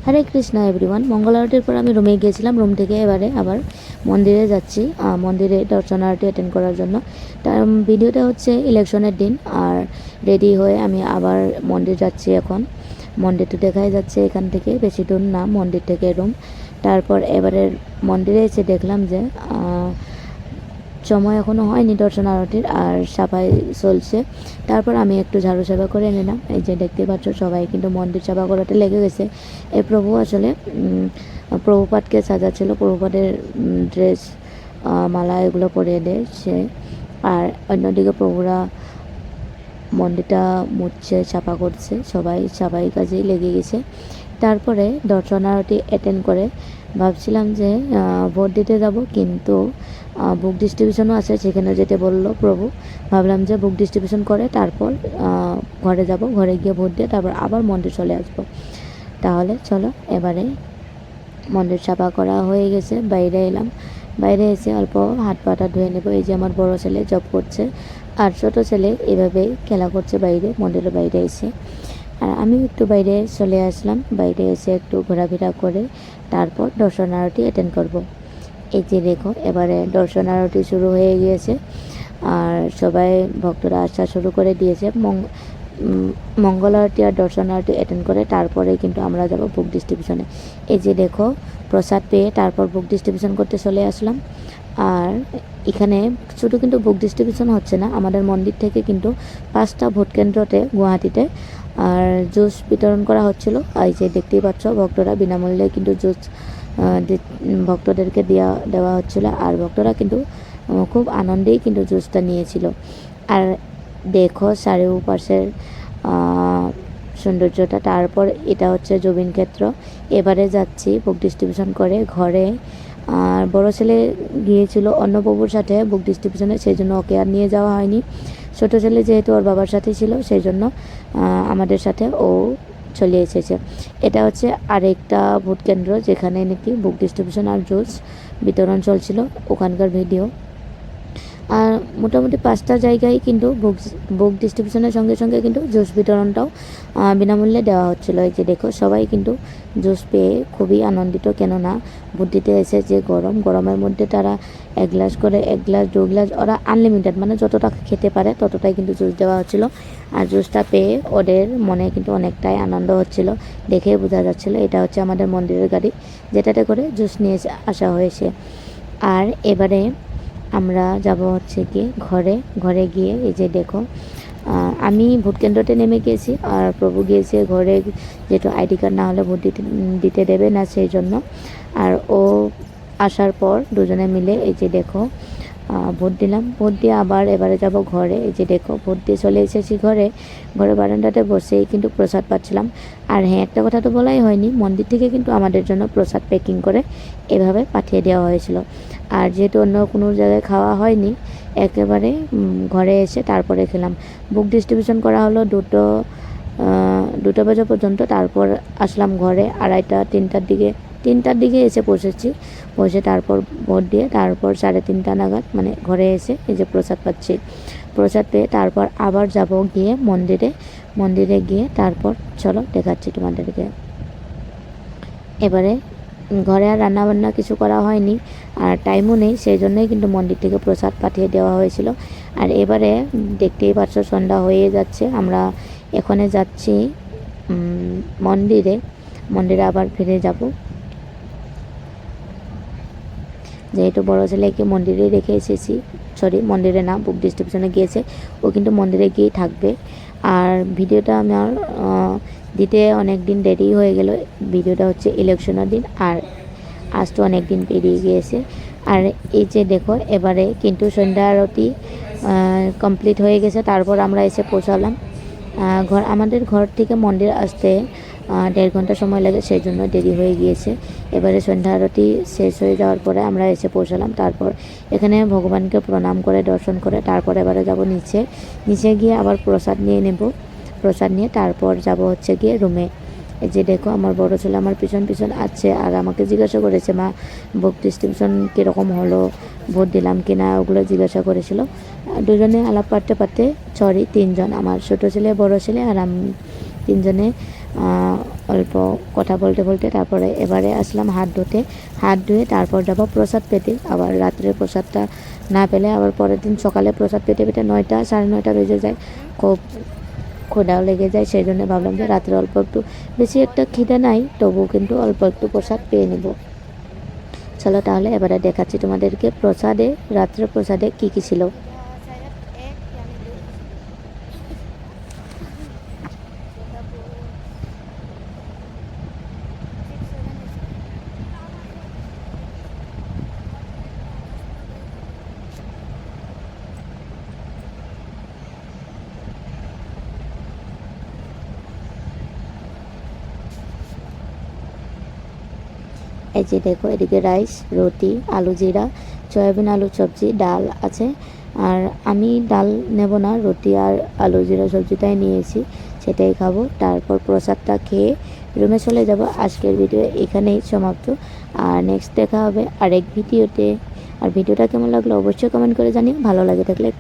হরে Krishna everyone. মঙ্গল আরতির পর আমি রুমে গিয়েছিলাম। রুম থেকে এবারে আবার মন্দিরে যাচ্ছি, মন্দিরে দর্শন আরতি অ্যাটেন্ড করার জন্য। তার ভিডিওটা হচ্ছে ইলেকশনের দিন। আর রেডি হয়ে আমি আবার মন্দির যাচ্ছি এখন। মন্দিরটা দেখাই যাচ্ছে এখান থেকে, বেশি দূর না মন্দির থেকে রুম। তারপর এবারে মন্দিরে এসে দেখলাম যে সময় এখনও হয়নি দর্শন আরতির, আর সাফাই চলছে। তারপর আমি একটু ঝাড়ু সাফা করে নিলাম। এই যে দেখতে পাচ্ছ সবাই কিন্তু মন্দির সাফা করাতে লেগে গেছে। এই প্রভু আসলে প্রভুপাদকে সাজাচ্ছিল, প্রভুপাদের ড্রেস মালা এগুলো পরিয়ে দেয় সে। আর অন্যদিকে প্রভুরা মন্দিরটা মুছছে, সাফা করছে, সবাই সাফাই কাজেই লেগে গেছে। তারপরে দর্শন আরতি অ্যাটেন্ড করে ভাবছিলাম যে ভোট দিতে যাব, কিন্তু বুক ডিস্ট্রিবিউশনও আছে, সেখানে যেতে বললো প্রভু। ভাবলাম যে বুক ডিস্ট্রিবিউশন করে তারপর ঘরে যাব, ঘরে গিয়ে ভোট দিয়ে তারপর আবার মন্দির চলে আসবো। তাহলে চলো, এবারে মন্দির সাফা করা হয়ে গেছে, বাইরে এলাম। বাইরে এসে অল্প হাত পাটা ধুয়ে নেব। এই যে আমার বড় ছেলে জব করছে, আর ছোটো ছেলে এভাবেই খেলা করছে বাইরে, মন্দিরের বাইরে এসে। আর আমিও একটু বাইরে চলে আসলাম। বাইরে এসে একটু ঘোরাফেরা করে তারপর দর্শন আরতি অ্যাটেন্ড করব। এই যে দেখো, এবারে দর্শন আরতি শুরু হয়ে গিয়েছে, আর সবাই ভক্তরা আসা শুরু করে দিয়েছে। মঙ্গল আরতি আর দর্শন আরতি অ্যাটেন্ড করে তারপরে কিন্তু আমরা যাব বুক ডিস্ট্রিবিউশনে। এই যে দেখো, প্রসাদ পেয়ে তারপর বুক ডিস্ট্রিবিউশন করতে চলে আসলাম। আর এখানে শুধু কিন্তু বুক ডিস্ট্রিবিউশন হচ্ছে না, আমাদের মন্দির থেকে কিন্তু 5টা ভোট কেন্দ্রতে গুয়াহাটিতে আর জুস বিতরণ করা হচ্ছিল। এই যে দেখতেই পাচ্ছ, ভক্তরা বিনামূল্যে কিন্তু জুস ভক্তদেরকে দেওয়া হচ্ছিল। আর ভক্তরা কিন্তু খুব আনন্দেই কিন্তু জুসটা নিয়েছিল। আর দেখো চারিপাশের সৌন্দর্যটা। তারপর এটা হচ্ছে জবিন ক্ষেত্র। এবারে যাচ্ছি বুক ডিস্ট্রিবিউশন করে ঘরে। আর বড় ছেলে গিয়েছিল অন্য প্রভুর সাথে বুক ডিস্ট্রিবিউশনে, সেই জন্য ওকে আর নিয়ে যাওয়া হয়নি। ছোটো ছেলে যেহেতু ওর বাবার সাথে ছিল, সেই জন্য আমাদের সাথে ও চলে এসেছে। এটা হচ্ছে আরেকটা ভোট কেন্দ্র যেখানে নাকি বুক ডিস্ট্রিবিউশন আর জুস বিতরণ চলছিল, ওখানকার ভিডিও। আর মোটামুটি 5টা জায়গায় কিন্তু বুক ডিস্ট্রিবিউশনের সঙ্গে সঙ্গে কিন্তু জুস বিতরণটাও বিনামূল্যে দেওয়া হচ্ছিলো। এই যে দেখো, সবাই কিন্তু জুস পেয়ে খুবই আনন্দিত, কেননা ভোট দিতে এসে যে গরমের মধ্যে তারা 1 গ্লাস করে, 1 গ্লাস 2 গ্লাস, ওরা আনলিমিটেড মানে যতটা খেতে পারে ততটাই কিন্তু জুস দেওয়া হচ্ছিলো। আর জুসটা পেয়ে ওদের মনে কিন্তু অনেকটাই আনন্দ হচ্ছিল, দেখে বোঝা যাচ্ছিলো। এটা হচ্ছে আমাদের মন্দিরের গাড়ি, যেটাতে করে জুস নিয়ে আসা হয়েছে। আর এবারে আমরা যাব হচ্ছে কি ঘরে গিয়ে এই যে দেখো, আমি ভোট কেন্দ্রতে নেমে গিয়েছি, আর প্রভু গিয়েছে ঘরে, যেহেতু আইডি কার্ড না হলে ভোট দিতে দেবে না, সেই জন্য। আর ও আসার পর দুজনে মিলে এই যে দেখো ভোট দিলাম। ভোট দিয়ে আবার এবারে যাব ঘরে। এই যে দেখো, ভোট দিয়ে চলে এসেছি ঘরে বারান্দাতে বসেই কিন্তু প্রসাদ পাচ্ছিলাম। আর হ্যাঁ, একটা কথা তো বলাই হয়নি, মন্দির থেকে কিন্তু আমাদের জন্য প্রসাদ প্যাকিং করে এভাবে পাঠিয়ে দেওয়া হয়েছিল। আর যেহেতু অন্য কোনো জায়গায় খাওয়া হয়নি, একেবারে ঘরে এসে তারপরে খেলাম। বুক ডিস্ট্রিবিউশন করা হলো 2টা বাজে পর্যন্ত। তারপর আসলাম ঘরে 3টার দিকে এসে বসে তারপর ভোট দিয়ে তারপর 3:30 নাগাদ মানে ঘরে এসে এই যে প্রসাদ পাচ্ছি। প্রসাদ পেয়ে তারপর আবার যাব গিয়ে মন্দিরে গিয়ে তারপর চলো দেখাচ্ছি তোমাদেরকে। এবারে ঘরে আর রান্নাবান্না কিছু করা হয়নি, আর টাইমও নেই, সেই জন্যই কিন্তু মন্দির থেকে প্রসাদ পাঠিয়ে দেওয়া হয়েছিল। আর এবারে দেখতেই পাচ্ছ সন্ধ্যা হয়ে যাচ্ছে। আমরা এখানে যাচ্ছি মন্দিরে আবার ফিরে যাব, যেহেতু বড় ছেলেকে মন্দিরে রেখে এসেছি। মন্দিরে না, বুক ডিস্ট্রিবিউশনে গিয়েছে, ও কিন্তু মন্দিরে গিয়েই থাকবে। আর ভিডিওটা আমার দিতে অনেক দিন দেরি হয়ে গেল। ভিডিওটা হচ্ছে ইলেকশনের দিন, আর আজ তো অনেক দিন পেরিয়ে গিয়েছে। আর এই যে দেখো, এবারে কিন্তু সন্ধ্যা আরতি কমপ্লিট হয়ে গেছে। তারপর আমরা এসে পৌঁছালাম আমাদের ঘর থেকে মন্দির আসতে 1.5 ঘন্টা সময় লাগে, সেই জন্য দেরি হয়ে গিয়েছে। এবারে সন্ধ্যা আরতি শেষ হয়ে যাওয়ার পরে আমরা এসে পৌঁছালাম। তারপর এখানে ভগবানকে প্রণাম করে দর্শন করে তারপর এবারে যাব নিচে গিয়ে আবার প্রসাদ নিয়ে নেব। প্রসাদ নিয়ে তারপর যাব হচ্ছে গিয়ে রুমে। এই যে দেখো, আমার বড় ছেলে আমার পিছন আছে, আর আমাকে জিজ্ঞাসা করেছে, মা বুক ডিস্ট্রিবিউশন কীরকম হলো, ভোট দিলাম কিনা, ওগুলো জিজ্ঞাসা করেছিল। দুজনে আলাপ পারতে 3জন, আমার ছোটো ছেলে, বড় ছেলে আর আমি, 3জনে অল্প কথা বলতে বলতে তারপরে এবারে আসলাম হাত ধুয়ে তারপর যাব প্রসাদ পেতে। আবার রাত্রে প্রসাদটা না পেলে আবার পরের দিন সকালে প্রসাদ পেতে পেতে 9টা 9:30 বেজে যায়, খুব ক্ষুধাও লেগে যায়। সেই জন্য ভাবলাম যে রাত্রে অল্প একটু, বেশি একটা খিদে নাই, তবুও কিন্তু অল্প একটু প্রসাদ পেয়ে নেব। চলো তাহলে এবারে দেখাচ্ছি তোমাদেরকে প্রসাদে, রাত্রে প্রসাদে কি কি ছিল। এই যে দেখো, এদিকে রাইস, রুটি, আলু জিরা, সয়াবিন আলু সবজি, ডাল আছে। আর আমি ডাল নেব না, রুটি আর আলু জিরা সবজিটাই নিয়েছি, সেটাই খাবো। তারপর প্রসাদটা খেয়ে রুমে চলে যাব। আজকের ভিডিও এখানেই সমাপ্ত। আর নেক্সট দেখা হবে আরেক ভিডিওতে। আর ভিডিওটা কেমন লাগলো অবশ্যই কমেন্ট করে জানিও। ভালো লাগে থাকলে